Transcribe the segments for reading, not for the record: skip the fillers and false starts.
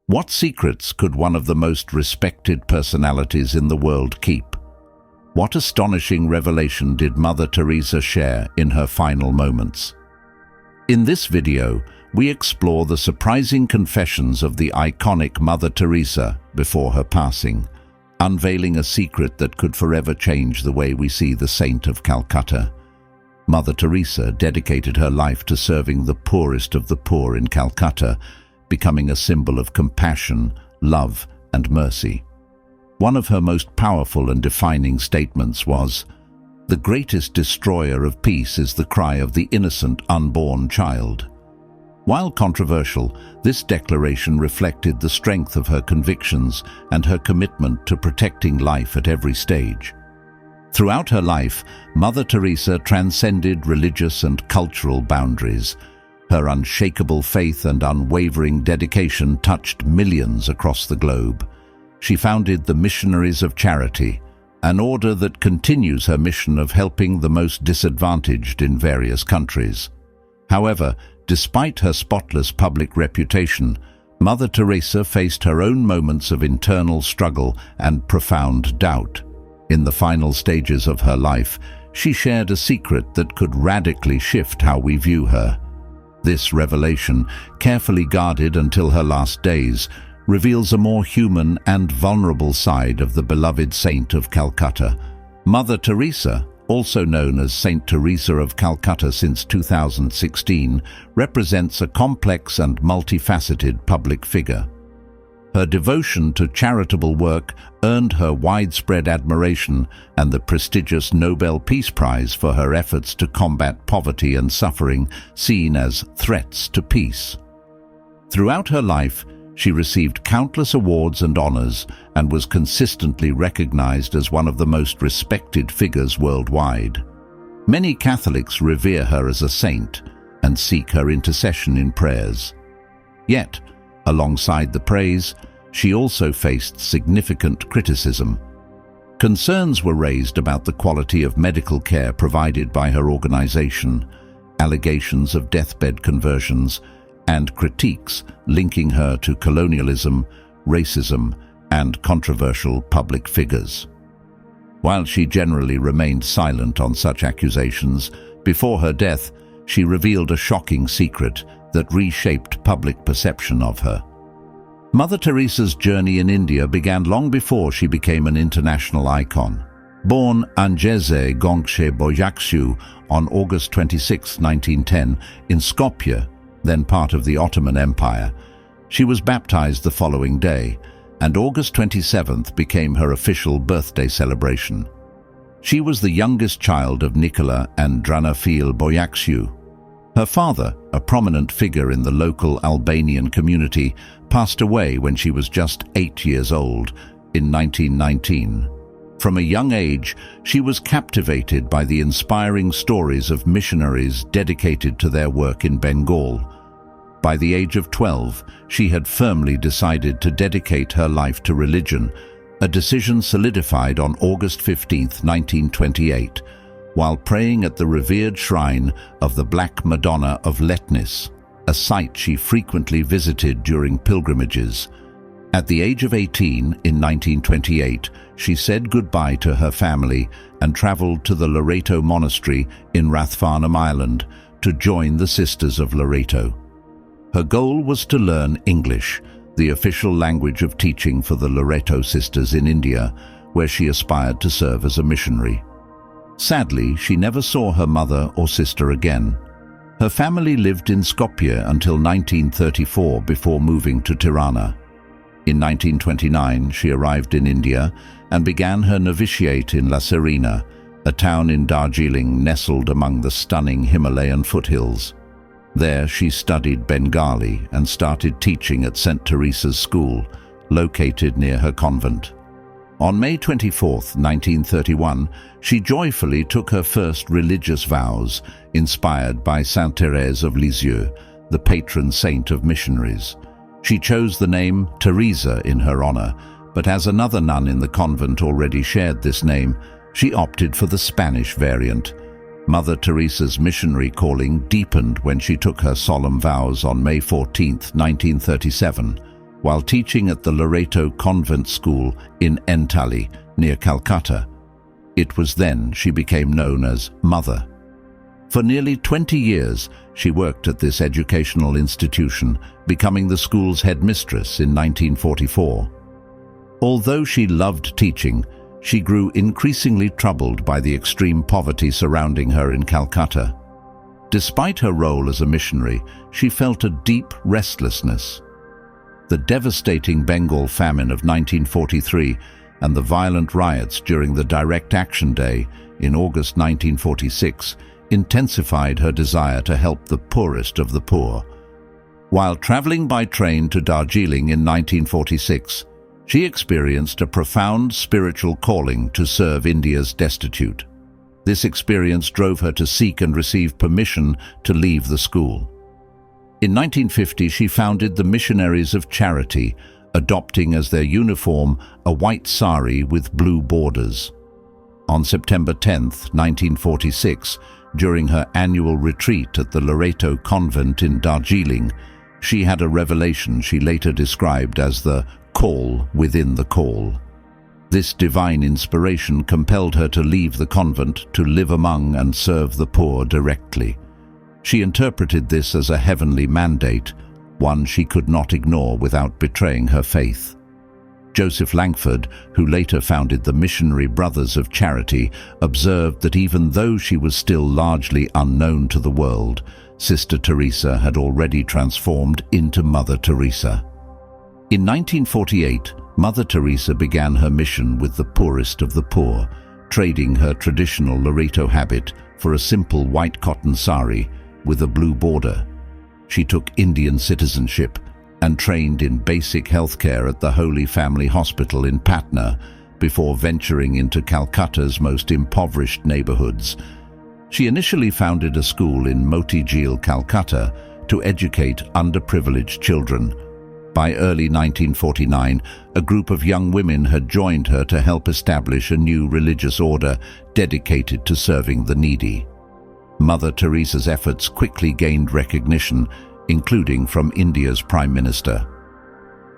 What secrets could one of the most respected personalities in the world keep? What astonishing revelation did Mother Teresa share in her final moments? In this video, we explore the surprising confessions of the iconic Mother Teresa before her passing, unveiling a secret that could forever change the way we see the Saint of Calcutta. Mother Teresa dedicated her life to serving the poorest of the poor in Calcutta, becoming a symbol of compassion, love, and mercy. One of her most powerful and defining statements was, "The greatest destroyer of peace is the cry of the innocent unborn child." While controversial, this declaration reflected the strength of her convictions and her commitment to protecting life at every stage. Throughout her life, Mother Teresa transcended religious and cultural boundaries. Her unshakable faith and unwavering dedication touched millions across the globe. She founded the Missionaries of Charity, an order that continues her mission of helping the most disadvantaged in various countries. However, despite her spotless public reputation, Mother Teresa faced her own moments of internal struggle and profound doubt. In the final stages of her life, she shared a secret that could radically shift how we view her. This revelation, carefully guarded until her last days, reveals a more human and vulnerable side of the beloved Saint of Calcutta. Mother Teresa, also known as Saint Teresa of Calcutta since 2016, represents a complex and multifaceted public figure. Her devotion to charitable work earned her widespread admiration and the prestigious Nobel Peace Prize for her efforts to combat poverty and suffering, seen as threats to peace. Throughout her life, she received countless awards and honors and was consistently recognized as one of the most respected figures worldwide. Many Catholics revere her as a saint and seek her intercession in prayers. Yet, alongside the praise, she also faced significant criticism. Concerns were raised about the quality of medical care provided by her organization, allegations of deathbed conversions, and critiques linking her to colonialism, racism, and controversial public figures. While she generally remained silent on such accusations, before her death, she revealed a shocking secret that reshaped public perception of her. Mother Teresa's journey in India began long before she became an international icon. Born Angeze Gongshe Boyakshu on August 26, 1910, in Skopje, then part of the Ottoman Empire, she was baptized the following day, and August 27th became her official birthday celebration. She was the youngest child of Nicola and Dranafil Boyakshu. Her father, a prominent figure in the local Albanian community, passed away when she was just 8 years old in 1919. From a young age, she was captivated by the inspiring stories of missionaries dedicated to their work in Bengal. By the age of 12, she had firmly decided to dedicate her life to religion, a decision solidified on August 15, 1928, while praying at the revered shrine of the Black Madonna of Letnis, a site she frequently visited during pilgrimages. At the age of 18, in 1928, she said goodbye to her family and traveled to the Loreto Monastery in Rathfarnham Island to join the Sisters of Loreto. Her goal was to learn English, the official language of teaching for the Loreto Sisters in India, where she aspired to serve as a missionary. Sadly, she never saw her mother or sister again. Her family lived in Skopje until 1934 before moving to Tirana. In 1929, she arrived in India and began her novitiate in La Serena, a town in Darjeeling nestled among the stunning Himalayan foothills. There she studied Bengali and started teaching at St. Teresa's School, located near her convent. On May 24, 1931, she joyfully took her first religious vows, inspired by Sainte Thérèse of Lisieux, the patron saint of missionaries. She chose the name Teresa in her honor, but as another nun in the convent already shared this name, she opted for the Spanish variant. Mother Teresa's missionary calling deepened when she took her solemn vows on May 14, 1937. while teaching at the Loreto Convent School in Entally, near Calcutta. It was then she became known as Mother. For nearly 20 years, she worked at this educational institution, becoming the school's headmistress in 1944. Although she loved teaching, she grew increasingly troubled by the extreme poverty surrounding her in Calcutta. Despite her role as a missionary, she felt a deep restlessness. The devastating Bengal famine of 1943 and the violent riots during the Direct Action Day in August 1946 intensified her desire to help the poorest of the poor. While traveling by train to Darjeeling in 1946, she experienced a profound spiritual calling to serve India's destitute. This experience drove her to seek and receive permission to leave the school. In 1950, she founded the Missionaries of Charity, adopting as their uniform a white sari with blue borders. On September 10, 1946, during her annual retreat at the Loreto Convent in Darjeeling, she had a revelation she later described as the call within the call. This divine inspiration compelled her to leave the convent to live among and serve the poor directly. She interpreted this as a heavenly mandate, one she could not ignore without betraying her faith. Joseph Langford, who later founded the Missionary Brothers of Charity, observed that even though she was still largely unknown to the world, Sister Teresa had already transformed into Mother Teresa. In 1948, Mother Teresa began her mission with the poorest of the poor, trading her traditional Loreto habit for a simple white cotton sari with a blue border. She took Indian citizenship and trained in basic healthcare at the Holy Family Hospital in Patna before venturing into Calcutta's most impoverished neighborhoods. She initially founded a school in Motijeel, Calcutta, to educate underprivileged children. By early 1949, a group of young women had joined her to help establish a new religious order dedicated to serving the needy. Mother Teresa's efforts quickly gained recognition, including from India's Prime Minister.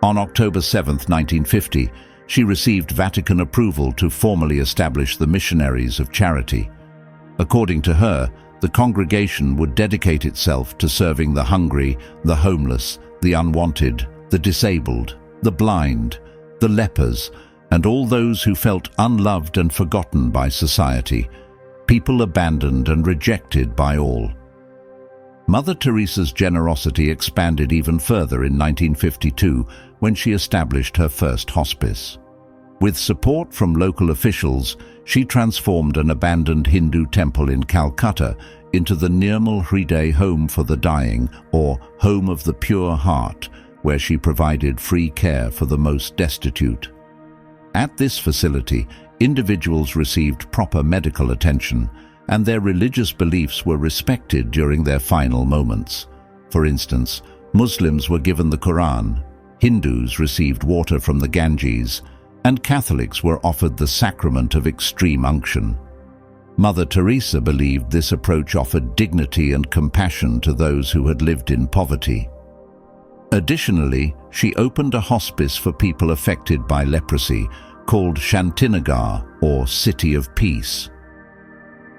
On October 7, 1950, she received Vatican approval to formally establish the Missionaries of Charity. According to her, the congregation would dedicate itself to serving the hungry, the homeless, the unwanted, the disabled, the blind, the lepers, and all those who felt unloved and forgotten by society, people abandoned and rejected by all. Mother Teresa's generosity expanded even further in 1952 when she established her first hospice. With support from local officials, she transformed an abandoned Hindu temple in Calcutta into the Nirmal Hriday Home for the Dying, or Home of the Pure Heart, where she provided free care for the most destitute. At this facility, individuals received proper medical attention, and their religious beliefs were respected during their final moments. For instance, Muslims were given the Quran, Hindus received water from the Ganges, and Catholics were offered the sacrament of extreme unction. Mother Teresa believed this approach offered dignity and compassion to those who had lived in poverty. Additionally, she opened a hospice for people affected by leprosy, called Shantinagar, or City of Peace.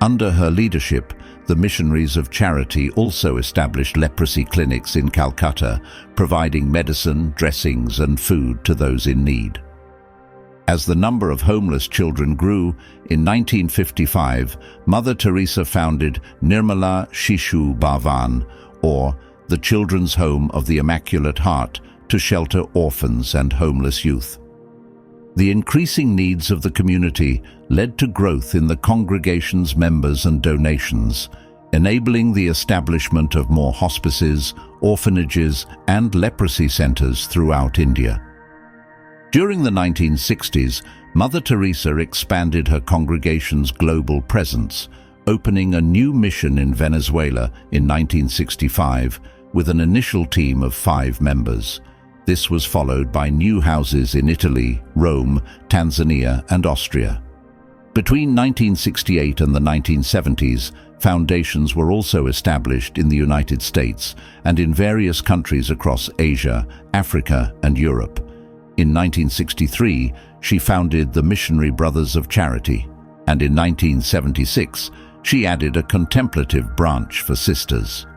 Under her leadership, the Missionaries of Charity also established leprosy clinics in Calcutta, providing medicine, dressings, and food to those in need. As the number of homeless children grew, in 1955, Mother Teresa founded Nirmala Shishu Bhavan, or the Children's Home of the Immaculate Heart, to shelter orphans and homeless youth. The increasing needs of the community led to growth in the congregation's members and donations, enabling the establishment of more hospices, orphanages, and leprosy centers throughout India. During the 1960s, Mother Teresa expanded her congregation's global presence, opening a new mission in Venezuela in 1965 with an initial team of 5 members. This was followed by new houses in Italy, Rome, Tanzania, and Austria. Between 1968 and the 1970s, foundations were also established in the United States and in various countries across Asia, Africa, and Europe. In 1963, she founded the Missionary Brothers of Charity, and in 1976, she added a contemplative branch for sisters.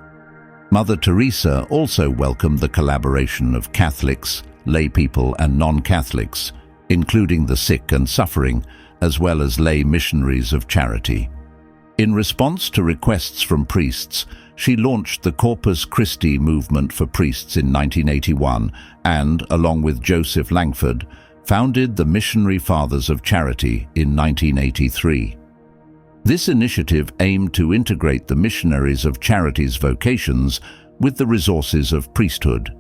Mother Teresa also welcomed the collaboration of Catholics, laypeople, and non-Catholics, including the sick and suffering, as well as lay missionaries of charity. In response to requests from priests, she launched the Corpus Christi movement for priests in 1981 and, along with Joseph Langford, founded the Missionary Fathers of Charity in 1983. This initiative aimed to integrate the missionaries of charity's vocations with the resources of priesthood.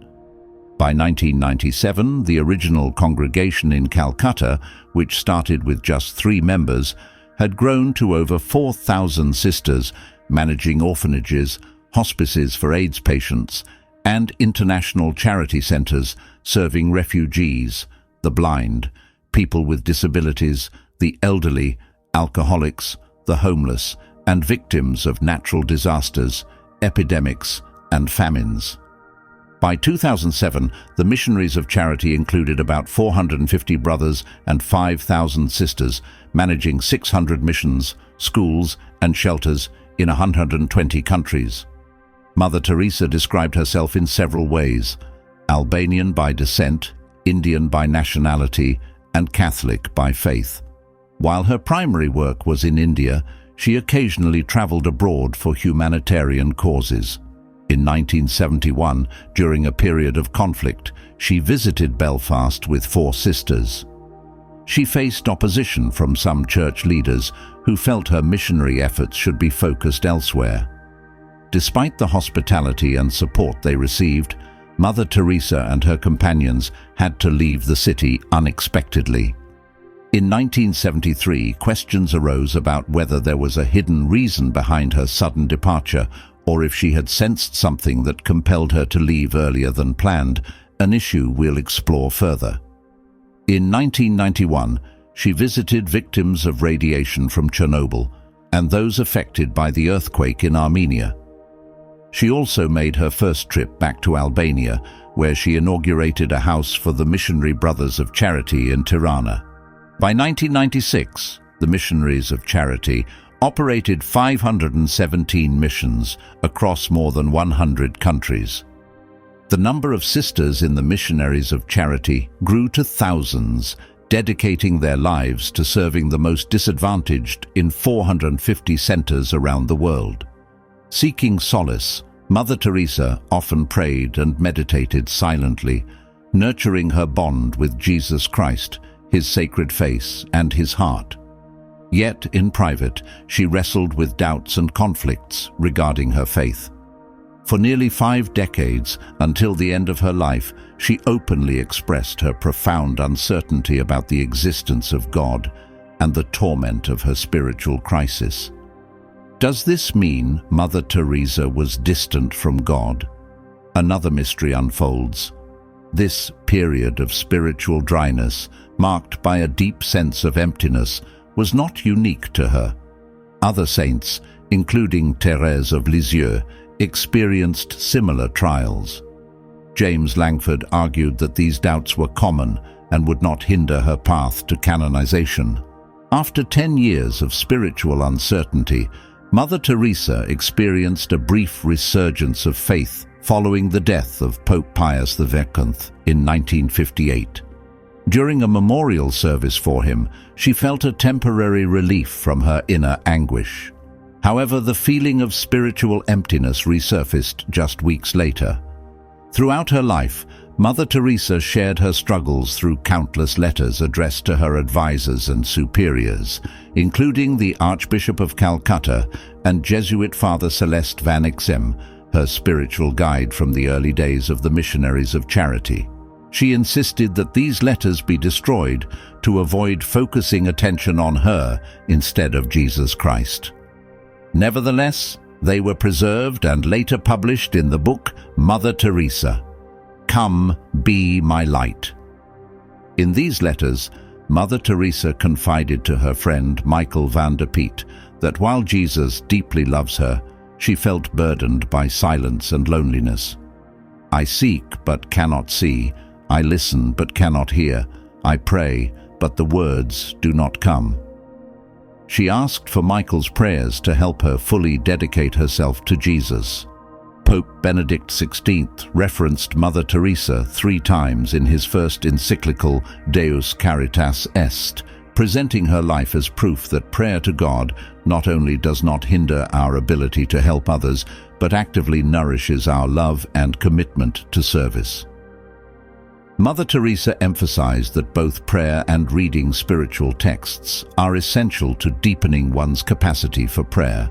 By 1997, the original congregation in Calcutta, which started with just 3 members, had grown to over 4,000 sisters, managing orphanages, hospices for AIDS patients, and international charity centers serving refugees, the blind, people with disabilities, the elderly, alcoholics, the homeless, and victims of natural disasters, epidemics, and famines. By 2007, the Missionaries of Charity included about 450 brothers and 5,000 sisters, managing 600 missions, schools, and shelters in 120 countries. Mother Teresa described herself in several ways: Albanian by descent, Indian by nationality, and Catholic by faith. While her primary work was in India, she occasionally traveled abroad for humanitarian causes. In 1971, during a period of conflict, she visited Belfast with 4 sisters. She faced opposition from some church leaders who felt her missionary efforts should be focused elsewhere. Despite the hospitality and support they received, Mother Teresa and her companions had to leave the city unexpectedly. In 1973, questions arose about whether there was a hidden reason behind her sudden departure, or if she had sensed something that compelled her to leave earlier than planned, an issue we'll explore further. In 1991, she visited victims of radiation from Chernobyl and those affected by the earthquake in Armenia. She also made her first trip back to Albania, where she inaugurated a house for the Missionary Brothers of Charity in Tirana. By 1996, the Missionaries of Charity operated 517 missions across more than 100 countries. The number of sisters in the Missionaries of Charity grew to thousands, dedicating their lives to serving the most disadvantaged in 450 centers around the world. Seeking solace, Mother Teresa often prayed and meditated silently, nurturing her bond with Jesus Christ, his sacred face, and his heart. Yet, in private, she wrestled with doubts and conflicts regarding her faith. For nearly 5 decades, until the end of her life, she openly expressed her profound uncertainty about the existence of God and the torment of her spiritual crisis. Does this mean Mother Teresa was distant from God? Another mystery unfolds. This period of spiritual dryness, marked by a deep sense of emptiness, was not unique to her. Other saints, including Thérèse of Lisieux, experienced similar trials. James Langford argued that these doubts were common and would not hinder her path to canonization. After 10 years of spiritual uncertainty, Mother Teresa experienced a brief resurgence of faith following the death of Pope Pius XI in 1958. During a memorial service for him, she felt a temporary relief from her inner anguish. However, the feeling of spiritual emptiness resurfaced just weeks later. Throughout her life, Mother Teresa shared her struggles through countless letters addressed to her advisors and superiors, including the Archbishop of Calcutta and Jesuit Father Celeste van Ixem, her spiritual guide from the early days of the Missionaries of Charity. She insisted that these letters be destroyed to avoid focusing attention on her instead of Jesus Christ. Nevertheless, they were preserved and later published in the book Mother Teresa, Come, Be My Light. In these letters, Mother Teresa confided to her friend Michael van der Peet that while Jesus deeply loves her, she felt burdened by silence and loneliness. "I seek but cannot see, I listen but cannot hear, I pray, but the words do not come." She asked for Michael's prayers to help her fully dedicate herself to Jesus. Pope Benedict XVI referenced Mother Teresa 3 times in his first encyclical Deus Caritas Est, presenting her life as proof that prayer to God not only does not hinder our ability to help others, but actively nourishes our love and commitment to service. Mother Teresa emphasized that both prayer and reading spiritual texts are essential to deepening one's capacity for prayer.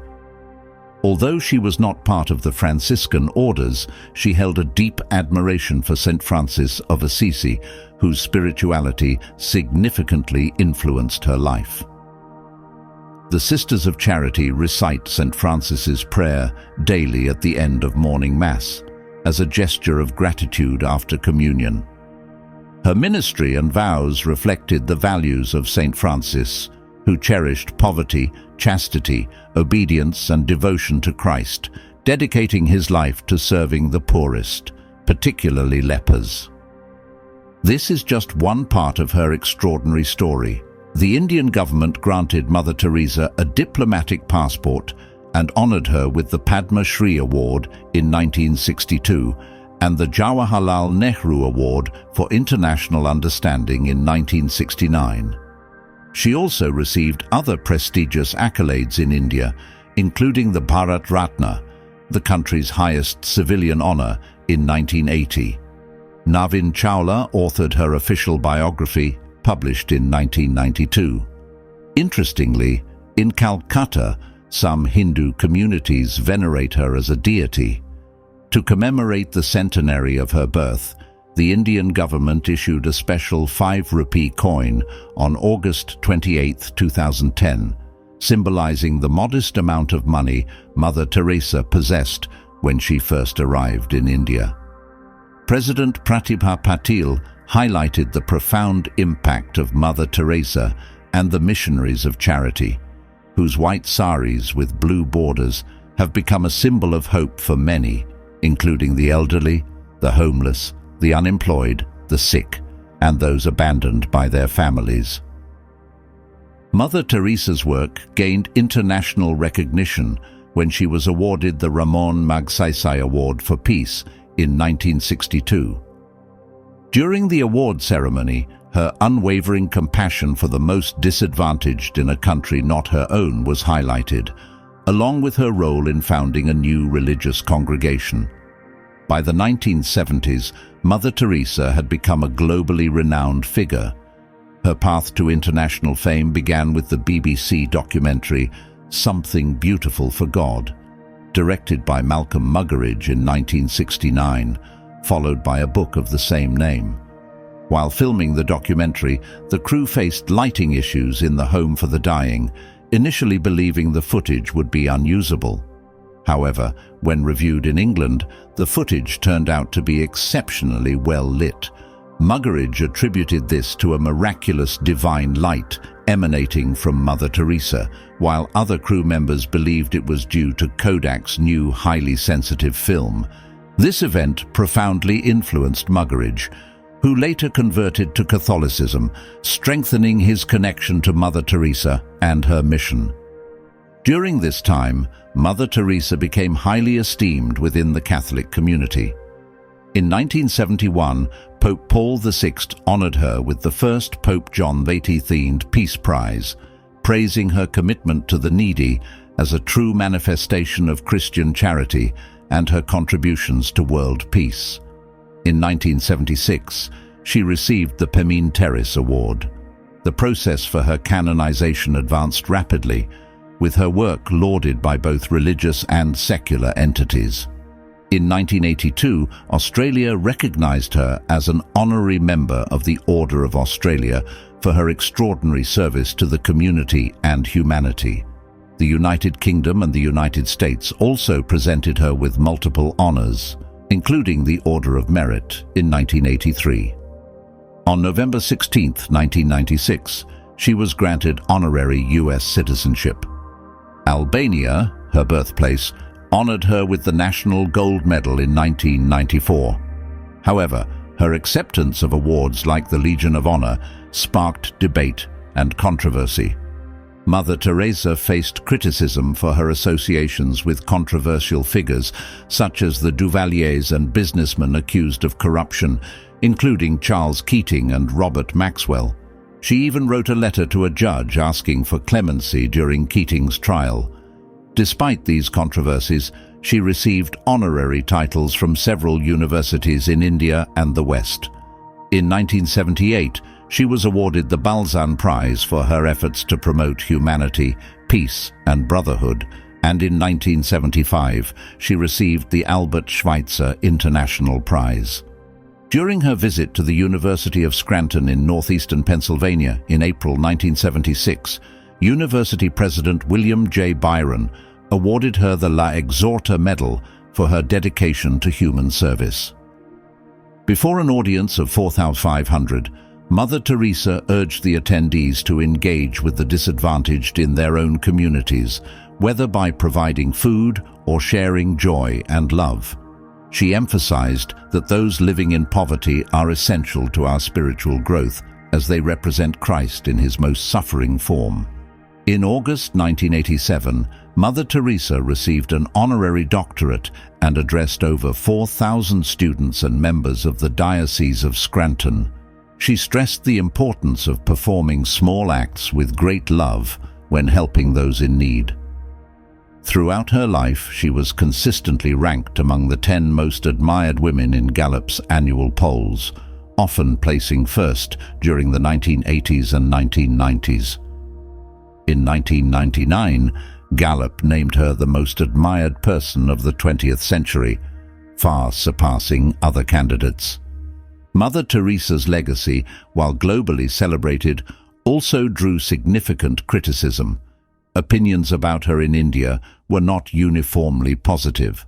Although she was not part of the Franciscan orders, she held a deep admiration for Saint Francis of Assisi, whose spirituality significantly influenced her life. The Sisters of Charity recite Saint Francis's prayer daily at the end of morning Mass, as a gesture of gratitude after communion. Her ministry and vows reflected the values of Saint Francis, who cherished poverty, chastity, obedience, and devotion to Christ, dedicating his life to serving the poorest, particularly lepers. This is just one part of her extraordinary story. The Indian government granted Mother Teresa a diplomatic passport and honored her with the Padma Shri Award in 1962 and the Jawaharlal Nehru Award for International Understanding in 1969. She also received other prestigious accolades in India, including the Bharat Ratna, the country's highest civilian honor, in 1980. Navin Chawla authored her official biography, published in 1992. Interestingly, in Calcutta, some Hindu communities venerate her as a deity. To commemorate the centenary of her birth, the Indian government issued a special 5-rupee coin on August 28, 2010, symbolizing the modest amount of money Mother Teresa possessed when she first arrived in India. President Pratibha Patil highlighted the profound impact of Mother Teresa and the missionaries of charity, whose white saris with blue borders have become a symbol of hope for many, including the elderly, the homeless, the unemployed, the sick, and those abandoned by their families. Mother Teresa's work gained international recognition when she was awarded the Ramon Magsaysay Award for Peace in 1962. During the award ceremony, her unwavering compassion for the most disadvantaged in a country not her own was highlighted, along with her role in founding a new religious congregation. By the 1970s, Mother Teresa had become a globally renowned figure. Her path to international fame began with the BBC documentary Something Beautiful for God, directed by Malcolm Muggeridge in 1969, followed by a book of the same name. While filming the documentary, the crew faced lighting issues in the home for the dying, initially believing the footage would be unusable. However, when reviewed in England, the footage turned out to be exceptionally well lit. Muggeridge attributed this to a miraculous divine light emanating from Mother Teresa, while other crew members believed it was due to Kodak's new highly sensitive film. This event profoundly influenced Muggeridge, who later converted to Catholicism, strengthening his connection to Mother Teresa and her mission. During this time, Mother Teresa became highly esteemed within the Catholic community. In 1971, Pope Paul VI honored her with the first Pope John XXX-themed Peace Prize, praising her commitment to the needy as a true manifestation of Christian charity and her contributions to world peace. In 1976, she received the Pemine Terris Award. The process for her canonization advanced rapidly, with her work lauded by both religious and secular entities. In 1982, Australia recognized her as an honorary member of the Order of Australia for her extraordinary service to the community and humanity. The United Kingdom and the United States also presented her with multiple honors, including the Order of Merit in 1983. On November 16, 1996, she was granted honorary U.S. citizenship. Albania, her birthplace, honored her with the National Gold Medal in 1994. However, her acceptance of awards like the Legion of Honor sparked debate and controversy. Mother Teresa faced criticism for her associations with controversial figures such as the Duvaliers and businessmen accused of corruption, including Charles Keating and Robert Maxwell. She even wrote a letter to a judge asking for clemency during Keating's trial. Despite these controversies, she received honorary titles from several universities in India and the West. In 1978, she was awarded the Balzan Prize for her efforts to promote humanity, peace, and brotherhood, and in 1975, she received the Albert Schweitzer International Prize. During her visit to the University of Scranton in northeastern Pennsylvania in April 1976, University President William J. Byron awarded her the La Exhorta Medal for her dedication to human service. Before an audience of 4,500, Mother Teresa urged the attendees to engage with the disadvantaged in their own communities, whether by providing food or sharing joy and love. She emphasized that those living in poverty are essential to our spiritual growth, as they represent Christ in his most suffering form. In August 1987, Mother Teresa received an honorary doctorate and addressed over 4,000 students and members of the Diocese of Scranton. She stressed the importance of performing small acts with great love when helping those in need. Throughout her life, she was consistently ranked among the 10 most admired women in Gallup's annual polls, often placing first during the 1980s and 1990s. In 1999, Gallup named her the most admired person of the 20th century, far surpassing other candidates. Mother Teresa's legacy, while globally celebrated, also drew significant criticism. Opinions about her in India were not uniformly positive.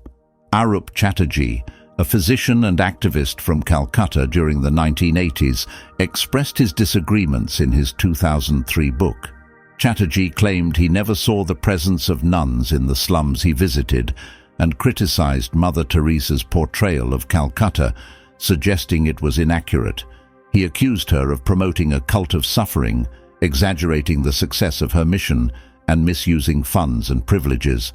Arup Chatterjee, a physician and activist from Calcutta during the 1980s, expressed his disagreements in his 2003 book. Chatterjee claimed he never saw the presence of nuns in the slums he visited and criticized Mother Teresa's portrayal of Calcutta, suggesting it was inaccurate. He accused her of promoting a cult of suffering, exaggerating the success of her mission, and misusing funds and privileges.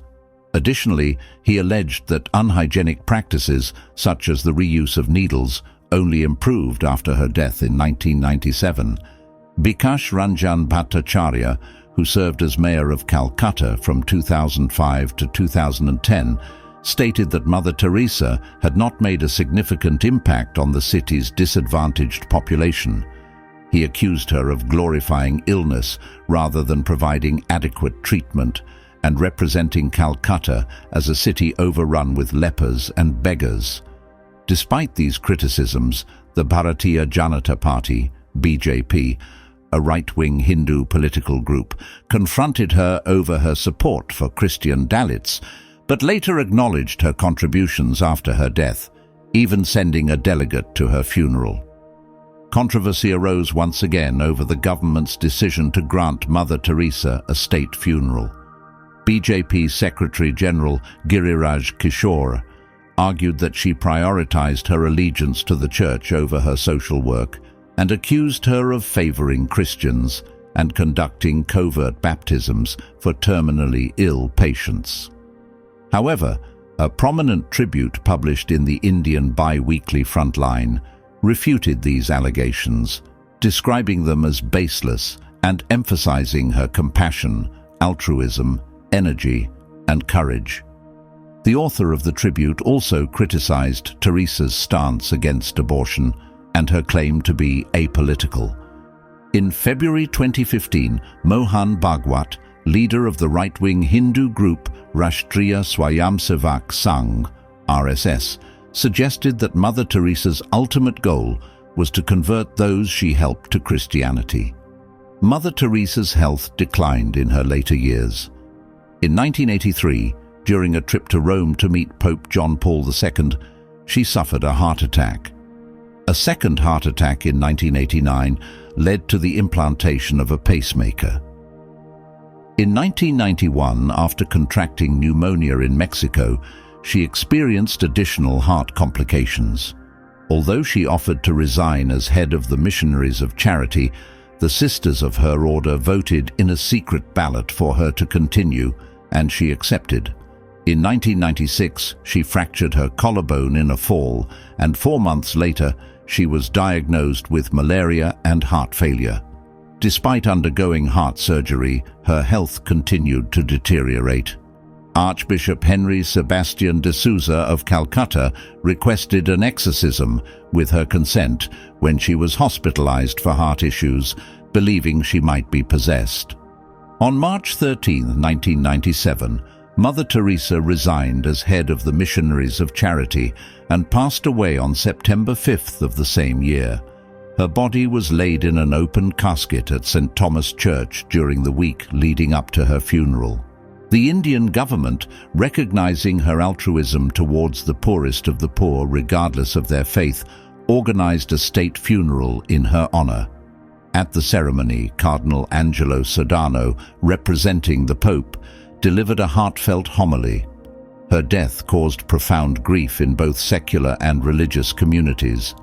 Additionally, he alleged that unhygienic practices, such as the reuse of needles, only improved after her death in 1997. Bikash Ranjan Bhattacharya, who served as mayor of Calcutta from 2005 to 2010, stated that Mother Teresa had not made a significant impact on the city's disadvantaged population. He accused her of glorifying illness rather than providing adequate treatment, and representing Calcutta as a city overrun with lepers and beggars. Despite these criticisms, the Bharatiya Janata Party, BJP, a right-wing Hindu political group, confronted her over her support for Christian Dalits, but later acknowledged her contributions after her death, even sending a delegate to her funeral. Controversy arose once again over the government's decision to grant Mother Teresa a state funeral. BJP Secretary General Giriraj Kishore argued that she prioritized her allegiance to the church over her social work and accused her of favoring Christians and conducting covert baptisms for terminally ill patients. However, a prominent tribute published in the Indian bi-weekly Frontline refuted these allegations, describing them as baseless and emphasizing her compassion, altruism, energy, and courage. The author of the tribute also criticized Teresa's stance against abortion and her claim to be apolitical. In February 2015, Mohan Bhagwat, leader of the right-wing Hindu group Rashtriya Swayamsevak Sangh, RSS, suggested that Mother Teresa's ultimate goal was to convert those she helped to Christianity. Mother Teresa's health declined in her later years. In 1983, during a trip to Rome to meet Pope John Paul II, she suffered a heart attack. A second heart attack in 1989 led to the implantation of a pacemaker. In 1991, after contracting pneumonia in Mexico, she experienced additional heart complications. Although she offered to resign as head of the Missionaries of Charity, the sisters of her order voted in a secret ballot for her to continue, and she accepted. In 1996, she fractured her collarbone in a fall, and 4 months later, she was diagnosed with malaria and heart failure. Despite undergoing heart surgery, her health continued to deteriorate. Archbishop Henry Sebastian de Souza of Calcutta requested an exorcism with her consent when she was hospitalized for heart issues, believing she might be possessed. On March 13, 1997, Mother Teresa resigned as head of the Missionaries of Charity and passed away on September 5th of the same year. Her body was laid in an open casket at St. Thomas Church during the week leading up to her funeral. The Indian government, recognizing her altruism towards the poorest of the poor regardless of their faith, organized a state funeral in her honor. At the ceremony, Cardinal Angelo Sodano, representing the Pope, delivered a heartfelt homily. Her death caused profound grief in both secular and religious communities.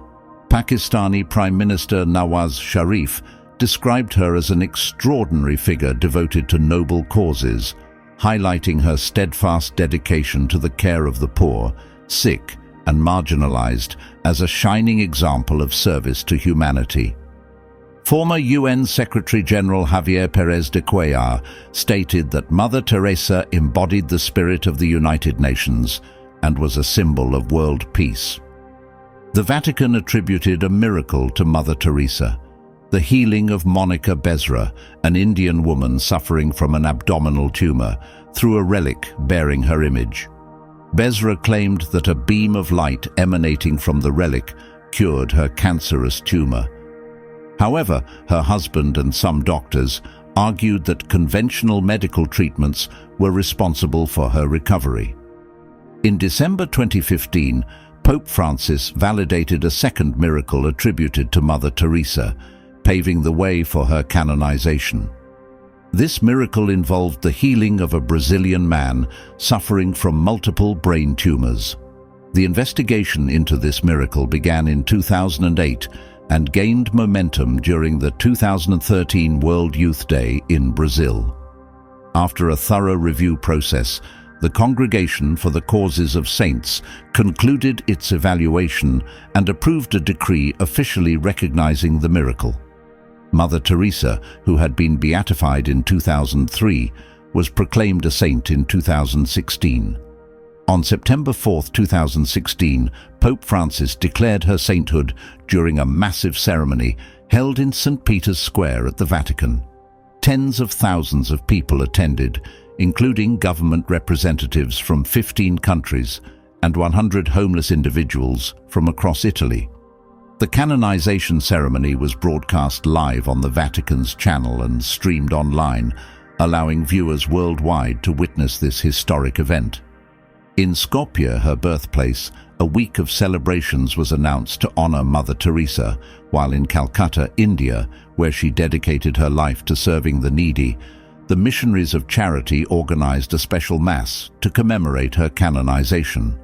Pakistani Prime Minister Nawaz Sharif described her as an extraordinary figure devoted to noble causes, highlighting her steadfast dedication to the care of the poor, sick, and marginalized as a shining example of service to humanity. Former UN Secretary-General Javier Pérez de Cuellar stated that Mother Teresa embodied the spirit of the United Nations and was a symbol of world peace. The Vatican attributed a miracle to Mother Teresa, the healing of Monica Bezra, an Indian woman suffering from an abdominal tumor, through a relic bearing her image. Bezra claimed that a beam of light emanating from the relic cured her cancerous tumor. However, her husband and some doctors argued that conventional medical treatments were responsible for her recovery. In December 2015, Pope Francis validated a second miracle attributed to Mother Teresa, paving the way for her canonization. This miracle involved the healing of a Brazilian man suffering from multiple brain tumors. The investigation into this miracle began in 2008 and gained momentum during the 2013 World Youth Day in Brazil. After a thorough review process, the Congregation for the Causes of Saints concluded its evaluation and approved a decree officially recognizing the miracle. Mother Teresa, who had been beatified in 2003, was proclaimed a saint in 2016. On September 4, 2016, Pope Francis declared her sainthood during a massive ceremony held in St. Peter's Square at the Vatican. Tens of thousands of people attended, including government representatives from 15 countries and 100 homeless individuals from across Italy. The canonization ceremony was broadcast live on the Vatican's channel and streamed online, allowing viewers worldwide to witness this historic event. In Skopje, her birthplace, a week of celebrations was announced to honor Mother Teresa, while in Calcutta, India, where she dedicated her life to serving the needy, the Missionaries of Charity organized a special mass to commemorate her canonization.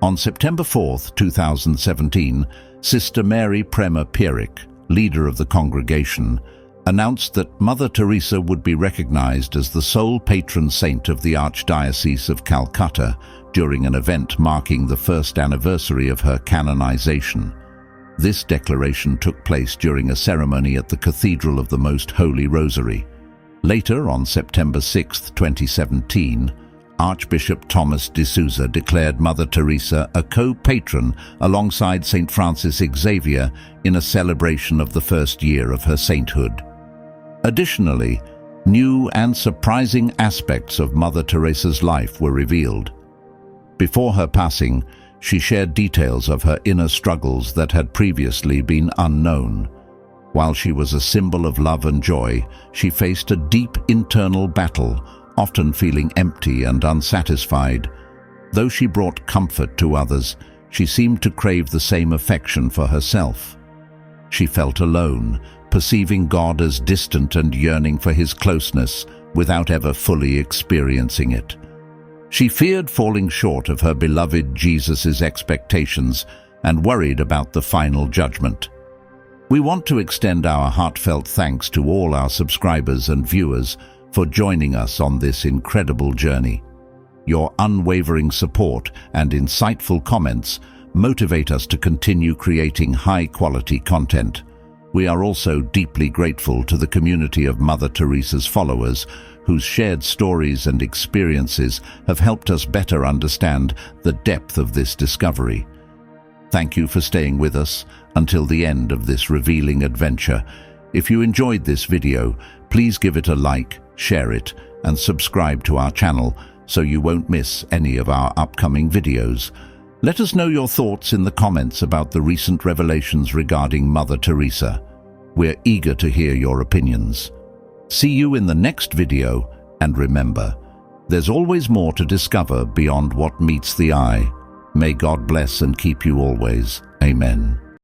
On September 4, 2017, Sister Mary Prema Pierik, leader of the congregation, announced that Mother Teresa would be recognized as the sole patron saint of the Archdiocese of Calcutta during an event marking the first anniversary of her canonization. This declaration took place during a ceremony at the Cathedral of the Most Holy Rosary. Later, on September 6, 2017, Archbishop Thomas de Souza declared Mother Teresa a co-patron alongside St. Francis Xavier in a celebration of the first year of her sainthood. Additionally, new and surprising aspects of Mother Teresa's life were revealed. Before her passing, she shared details of her inner struggles that had previously been unknown. While she was a symbol of love and joy, she faced a deep internal battle, often feeling empty and unsatisfied. Though she brought comfort to others, she seemed to crave the same affection for herself. She felt alone, perceiving God as distant and yearning for his closeness without ever fully experiencing it. She feared falling short of her beloved Jesus' expectations and worried about the final judgment. We want to extend our heartfelt thanks to all our subscribers and viewers for joining us on this incredible journey. Your unwavering support and insightful comments motivate us to continue creating high-quality content. We are also deeply grateful to the community of Mother Teresa's followers whose shared stories and experiences have helped us better understand the depth of this discovery. Thank you for staying with us until the end of this revealing adventure. If you enjoyed this video, please give it a like, share it, and subscribe to our channel so you won't miss any of our upcoming videos. Let us know your thoughts in the comments about the recent revelations regarding Mother Teresa. We're eager to hear your opinions. See you in the next video, and remember, there's always more to discover beyond what meets the eye. May God bless and keep you always. Amen.